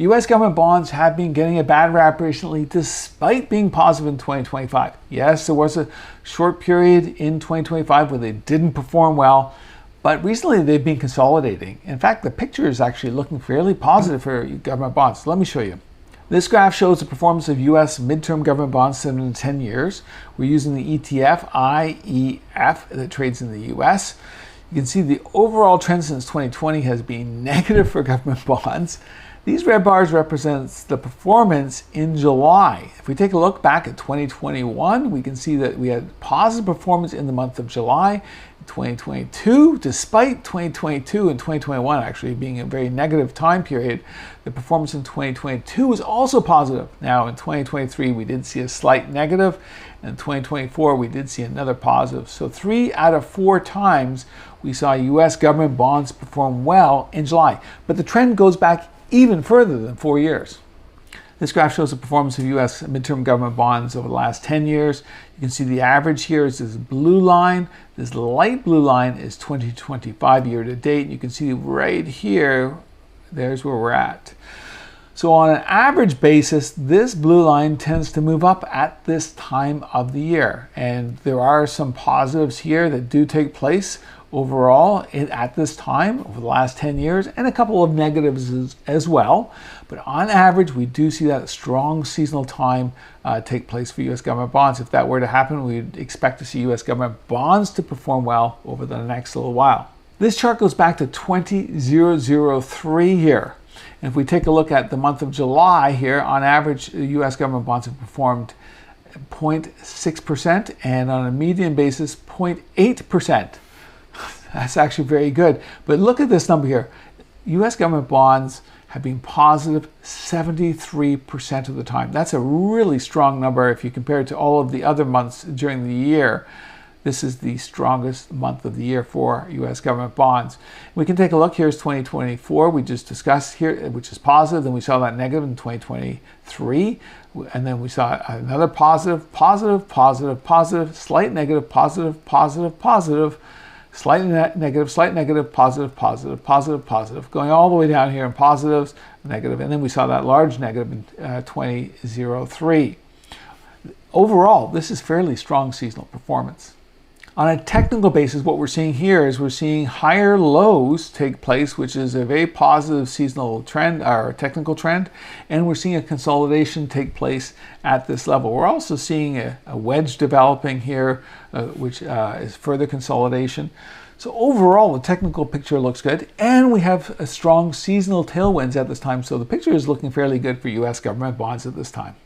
U.S. government bonds have been getting a bad rap recently despite being positive in 2025. Yes, there was a short period in 2025 where they didn't perform well, but recently they've been consolidating. In fact, the picture is actually looking fairly positive for government bonds. Let me show you. This graph shows the performance of U.S. midterm government bonds 7 to 10 years. We're using the ETF IEF that trades in the U.S. You can see the overall trend since 2020 has been negative for government bonds. These red bars represent the performance in July. If we take a look back at 2021, we can see that we had positive performance in the month of July. 2022, despite 2022 and 2021 actually being a very negative time period, the performance in 2022 was also positive. Now in 2023 we did see a slight negative, and in 2024 we did see another positive. So 3 out of 4 times we saw US government bonds perform well in July. But the trend goes back even further than 4 years. This graph shows the performance of U.S. midterm government bonds over the last 10 years. You can see the average here is this blue line. This light blue line is 2025 year to date. You can see right here, there's where we're at. So on an average basis, this blue line tends to move up at this time of the year. And there are some positives here that do take place overall at this time over the last 10 years, and a couple of negatives as well. But on average, we do see that strong seasonal time take place for U.S. government bonds. If that were to happen, we'd expect to see U.S. government bonds to perform well over the next little while. This chart goes back to 2003 here. And if we take a look at the month of July here, on average, U.S. government bonds have performed 0.6%, and on a median basis, 0.8%. That's actually very good. But look at this number here. U.S. government bonds have been positive 73% of the time. That's a really strong number if you compare it to all of the other months during the year. This is the strongest month of the year for U.S. government bonds. We can take a look. Here's 2024. We just discussed here, which is positive. Then we saw that negative in 2023. And then we saw another positive, positive, positive, positive, slight negative, positive, positive, positive, slight negative, positive, positive, positive, positive, going all the way down here in positives, negative, and then we saw that large negative in 2003. Overall, this is fairly strong seasonal performance. On a technical basis, what we're seeing here is we're seeing higher lows take place, which is a very positive seasonal trend or technical trend, and we're seeing a consolidation take place at this level. We're also seeing a wedge developing here, which is further consolidation. So overall, the technical picture looks good, and we have a strong seasonal tailwinds at this time, so the picture is looking fairly good for U.S. government bonds at this time.